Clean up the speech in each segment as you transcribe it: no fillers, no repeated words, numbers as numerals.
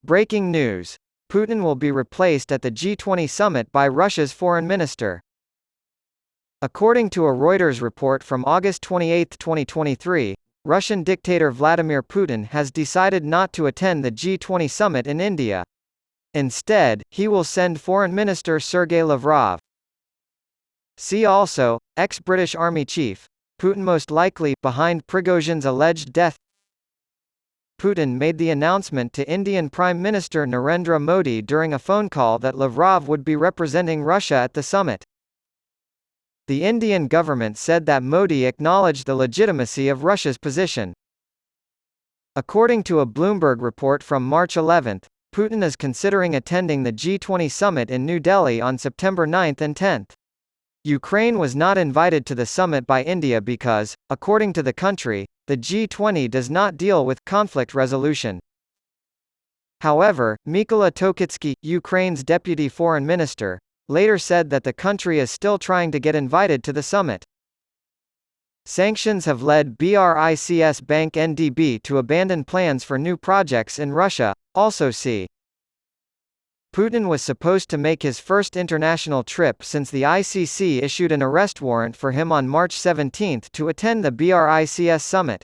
Breaking news. Putin will be replaced at the G20 summit by Russia's foreign minister. According to a Reuters report from August 28, 2023, Russian dictator Vladimir Putin has decided not to attend the G20 summit in India. Instead, he will send Foreign Minister Sergei Lavrov. See also, ex-British Army Chief. Putin most likely behind Prigozhin's alleged death. Putin made the announcement to Indian Prime Minister Narendra Modi during a phone call that Lavrov would be representing Russia at the summit. The Indian government said that Modi acknowledged the legitimacy of Russia's position. According to a Bloomberg report from March 11, Putin is considering attending the G20 summit in New Delhi on September 9 and 10. Ukraine was not invited to the summit by India because, according to the country, the G20 does not deal with conflict resolution. However, Mykola Tokitsky, Ukraine's deputy foreign minister, later said that the country is still trying to get invited to the summit. Sanctions have led BRICS bank NDB to abandon plans for new projects in Russia. Also see. Putin was supposed to make his first international trip since the ICC issued an arrest warrant for him on March 17 to attend the BRICS summit.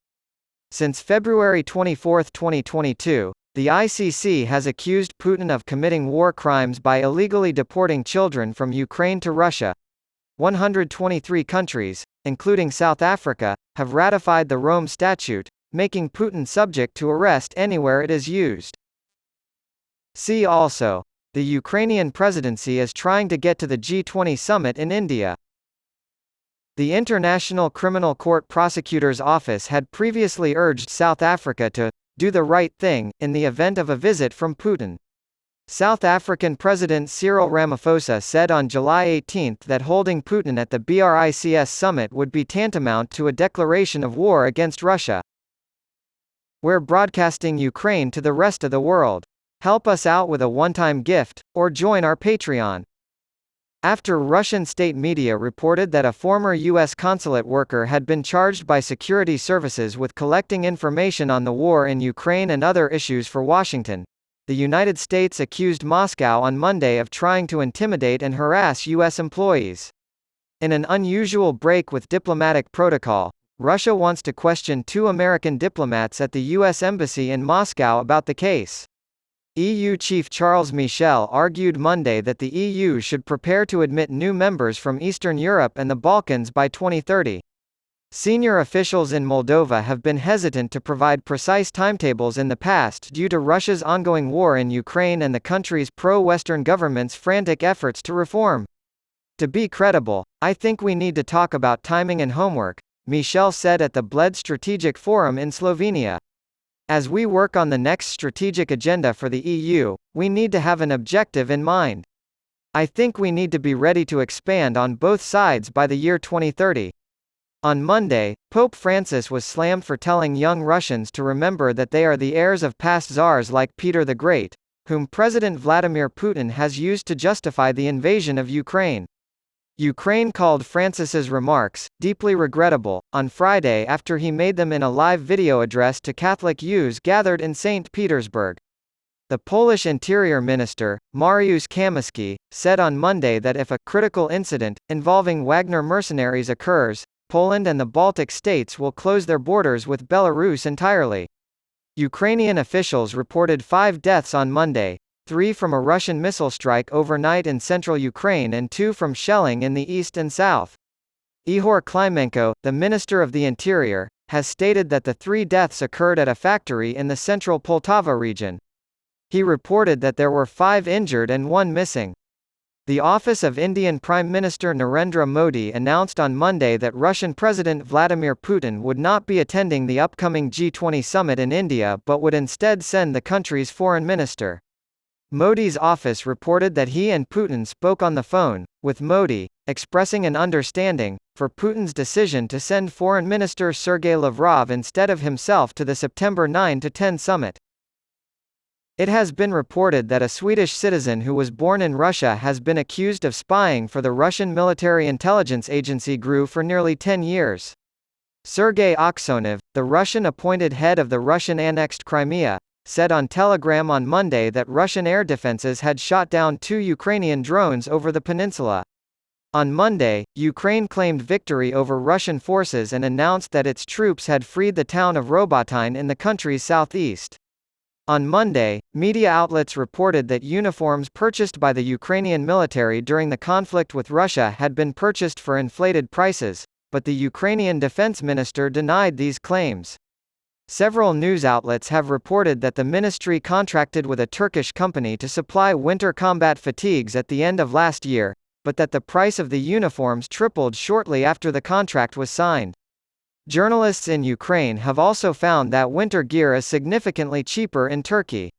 Since February 24, 2022, the ICC has accused Putin of committing war crimes by illegally deporting children from Ukraine to Russia. 123 countries, including South Africa, have ratified the Rome Statute, making Putin subject to arrest anywhere it is used. See also. The Ukrainian presidency is trying to get to the G20 summit in India. The International Criminal Court Prosecutor's Office had previously urged South Africa to do the right thing in the event of a visit from Putin. South African President Cyril Ramaphosa said on July 18 that holding Putin at the BRICS summit would be tantamount to a declaration of war against Russia. We're broadcasting Ukraine to the rest of the world. Help us out with a one-time gift, or join our Patreon. After Russian state media reported that a former U.S. consulate worker had been charged by security services with collecting information on the war in Ukraine and other issues for Washington, the United States accused Moscow on Monday of trying to intimidate and harass U.S. employees. In an unusual break with diplomatic protocol, Russia wants to question 2 American diplomats at the U.S. Embassy in Moscow about the case. EU Chief Charles Michel argued Monday that the EU should prepare to admit new members from Eastern Europe and the Balkans by 2030. Senior officials in Moldova have been hesitant to provide precise timetables in the past due to Russia's ongoing war in Ukraine and the country's pro-Western government's frantic efforts to reform. To be credible, I think we need to talk about timing and homework, Michel said at the Bled Strategic Forum in Slovenia. As we work on the next strategic agenda for the EU, we need to have an objective in mind. I think we need to be ready to expand on both sides by the year 2030. On Monday, Pope Francis was slammed for telling young Russians to remember that they are the heirs of past czars like Peter the Great, whom President Vladimir Putin has used to justify the invasion of Ukraine. Ukraine called Francis's remarks deeply regrettable on Friday after he made them in a live video address to Catholic youths gathered in St. Petersburg. The Polish Interior Minister, Mariusz Kamiński, said on Monday that if a critical incident involving Wagner mercenaries occurs, Poland and the Baltic states will close their borders with Belarus entirely. Ukrainian officials reported 5 deaths on Monday, 3 from a Russian missile strike overnight in central Ukraine and 2 from shelling in the east and south. Ihor Klimenko, the Minister of the Interior, has stated that the 3 deaths occurred at a factory in the central Poltava region. He reported that there were 5 injured and 1 missing. The office of Indian Prime Minister Narendra Modi announced on Monday that Russian President Vladimir Putin would not be attending the upcoming G20 summit in India but would instead send the country's foreign minister. Modi's office reported that he and Putin spoke on the phone, with Modi expressing an understanding for Putin's decision to send Foreign Minister Sergei Lavrov instead of himself to the September 9–10 summit. It has been reported that a Swedish citizen who was born in Russia has been accused of spying for the Russian military intelligence agency GRU for nearly 10 years. Sergei Aksyonov, the Russian-appointed head of the Russian-annexed Crimea, said on Telegram on Monday that Russian air defenses had shot down 2 Ukrainian drones over the peninsula. On Monday, Ukraine claimed victory over Russian forces and announced that its troops had freed the town of Robotyne in the country's southeast. On Monday, media outlets reported that uniforms purchased by the Ukrainian military during the conflict with Russia had been purchased for inflated prices, but the Ukrainian defense minister denied these claims. Several news outlets have reported that the ministry contracted with a Turkish company to supply winter combat fatigues at the end of last year, but that the price of the uniforms tripled shortly after the contract was signed. Journalists in Ukraine have also found that winter gear is significantly cheaper in Turkey.